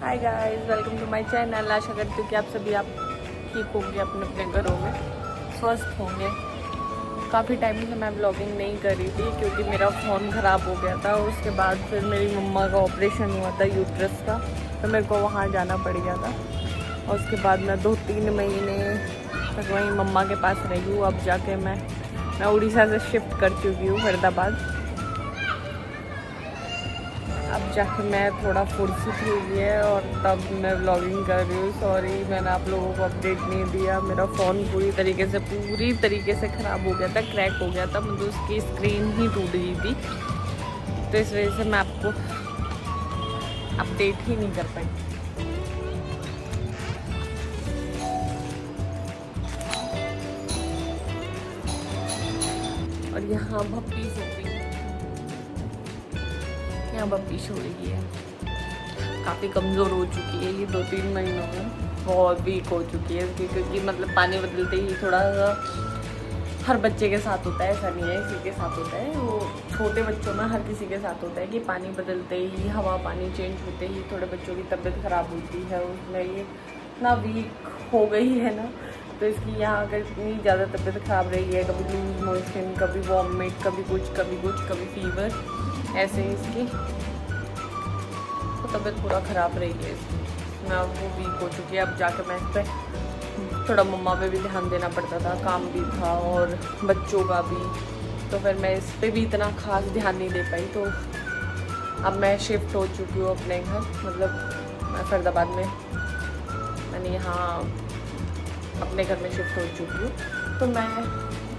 Hi guys, welcome to my channel. आशा करती हूँ कि आप सभी ठीक होंगे, अपने अपने घरों में स्वस्थ होंगे। काफ़ी टाइम से मैं ब्लॉगिंग नहीं कर रही थी क्योंकि मेरा फ़ोन ख़राब हो गया था। उसके बाद फिर मेरी मम्मा का ऑपरेशन हुआ था यूट्रस का, तो मेरे को वहाँ जाना पड़ गया था। और उसके बाद मैं 2-3 महीने तक वहीं मम्मा के पास रही हूँ। अब जाके मैं उड़ीसा से शिफ्ट कर चुकी हूँ फरीदाबाद। अब जाके मैं थोड़ा फुर्सत हुई है और तब मैं व्लॉगिंग कर रही हूँ। सॉरी, मैंने आप लोगों को अपडेट नहीं दिया। मेरा फ़ोन पूरी तरीके से ख़राब हो गया था, क्रैक हो गया था, मतलब उसकी स्क्रीन ही टूट गई थी। तो इस वजह से मैं आपको अपडेट ही नहीं कर पाई। और यहाँ भप्पी सो गई, यहाँ भप्पी सो रही है। काफ़ी कमज़ोर हो चुकी है ये 2-3 महीनों में, बहुत वीक हो चुकी है क्योंकि मतलब पानी बदलते ही थोड़ा सा हर बच्चे के साथ होता है, ऐसा नहीं है इसी के साथ होता है। वो छोटे बच्चों में हर किसी के साथ होता है कि पानी बदलते ही, हवा पानी चेंज होते ही थोड़े बच्चों की तबीयत ख़राब होती है। उसमें ये इतना वीक हो गई है ना, तो इसकी यहाँ अगर इतनी ज़्यादा तबीयत ख़राब रही है, कभी लूज मोशन, कभी वॉमिट, कभी कुछ कभी फीवर, ऐसे ही इसकी तो तबीयत पूरा ख़राब रही है इसकी। मैं वो वीक हो चुकी है। अब जाके मैं इस पर थोड़ा मम्मा पे भी ध्यान देना पड़ता था, काम भी था और बच्चों का भी, तो फिर मैं इस पर भी इतना खास ध्यान नहीं दे पाई। तो अब मैं शिफ्ट हो चुकी हूँ अपने घर, मतलब मैं फरीदाबाद में, मैंने यहाँ अपने घर में शिफ्ट हो चुकी हूँ। तो मैं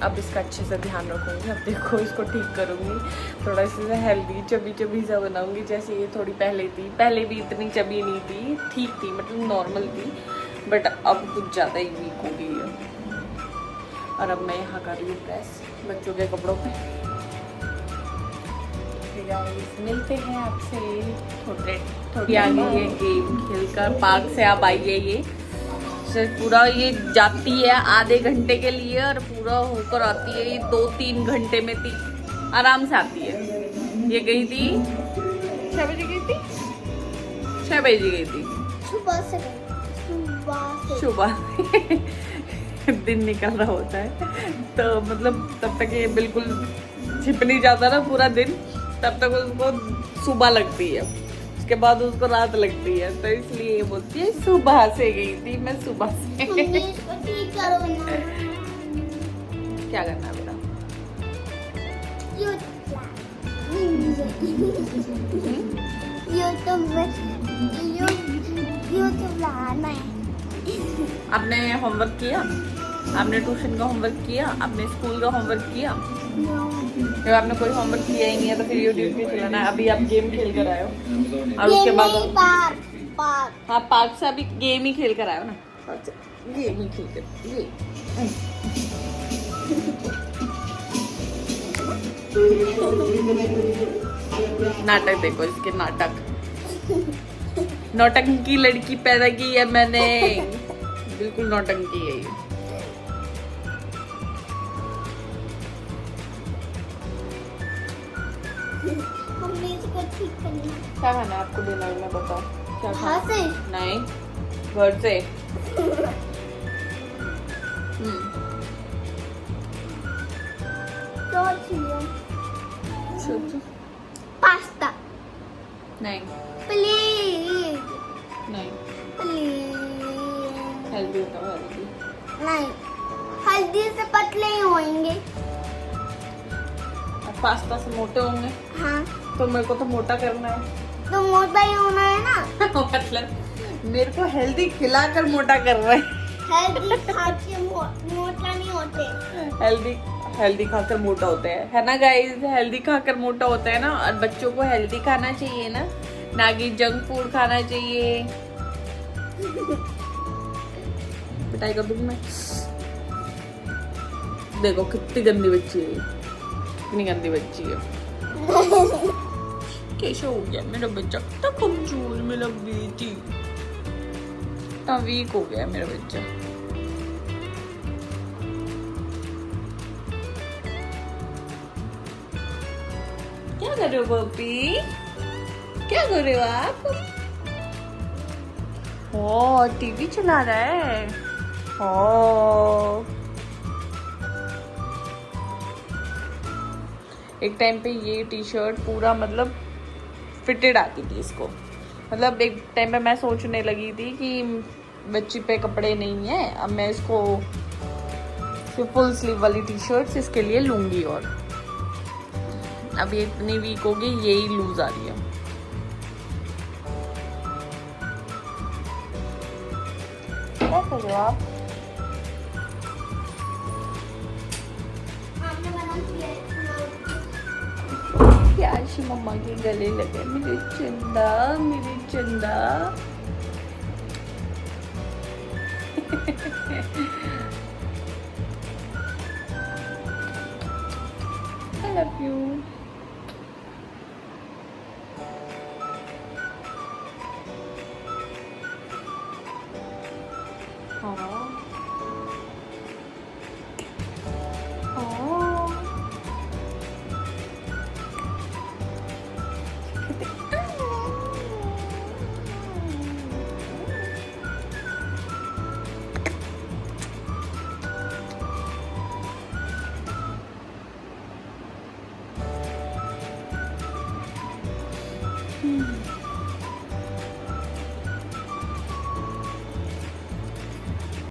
अब इसका अच्छे से ध्यान रखूँगी। अब देखो इसको ठीक करूँगी, थोड़ा इसे हेल्दी चबी सा बनाऊँगी जैसे ये थोड़ी पहले थी। पहले भी इतनी चबी नहीं थी, ठीक थी, मतलब नॉर्मल थी, बट अब कुछ ज़्यादा ही वीक हो गई है। और अब मैं यहाँ कर रही हूँ प्रेस बच्चों के कपड़ों पे। मिलते हैं आपसे थोड़ी आगे ये गेम खेलकर। पार्क से आप आइए, ये पूरा ये जाती है आधे घंटे के लिए और पूरा होकर आती है ये 2-3 घंटे में आराम से आती है। ये गई थी 6 बजे गई थी, 6 बजे गई थी सुबह दिन निकल रहा होता है, तो मतलब तब तक ये बिल्कुल छिप नहीं जाता ना पूरा दिन, तब तक उसको सुबह लगती है, उसके बाद उसको रात लगती है। तो इसलिए ये बोलती है सुबह से गई थी मैं, सुबह से। क्या करना है बेटा? आपने होमवर्क किया? आपने ट्यूशन का होमवर्क किया? आपने स्कूल का होमवर्क किया? जब आपने कोई होमवर्क किया ही नहीं है तो फिर यूट्यूब पे चलाना है। अभी आप गेम खेल कर आए हो और उसके बाद हाँ पार्क से अभी गेम ही खेल कर आए हो ना, गेम ही खेल कर ये नाटक देखो इसके, नौटंकी लड़की पैदा की है मैंने, बिल्कुल नौटंकी है ये। मम्मी इसको ठीक करनी है। क्या खाना है आपको डिनर में, बताओ क्या खाना से? नहीं, घर से। पास्ता नहीं, प्लीज नहीं प्लीज। हेल्दी होता है, हेल्दी। नहीं, हल्दी से पतले ही होंगे। पास्ता से मोटे होंगे। हाँ, तो मेरे को तो मोटा करना है। तो मोटा ही होना है ना। मतलब मेरे को हेल्दी खिलाकर मोटा कर रहा है। हेल्दी खा के मोटा नहीं होते। हेल्दी खाकर मोटा होते हैं, है ना गाइस? हेल्दी खाकर मोटा होता है ना। और बच्चों को हेल्दी खाना चाहिए ना कि जंक फूड खाना चाहिए। पिटाई कर दूंगी मैं। देखो कितनी गंदी बच्ची है, कितनी गंदी बच्ची है। कैसे हो गया मेरा बच्चा, कितना कमजोर मेरा बेटी, कितना वीक हो गया मेरा बच्चा। क्या कर रहे हो पपी, क्या कर रहे हो आप? ओ टीवी चला रहा है। ओ एक टाइम पे ये टी शर्ट पूरा मतलब फिटेड आती थी इसको। मतलब एक टाइम पे मैं सोचने लगी थी कि बच्ची पे कपड़े नहीं है, अब मैं इसको फुल स्लीव वाली टी शर्ट्स इसके लिए लूंगी। और अब ये इतनी वीक होगी, यही लूज आ रही है। क्या कर रहे हो आप? आपने बना दिया प्यारी मम्मा के गले लगे मेरे चंदा, मेरे चंदा। I love you.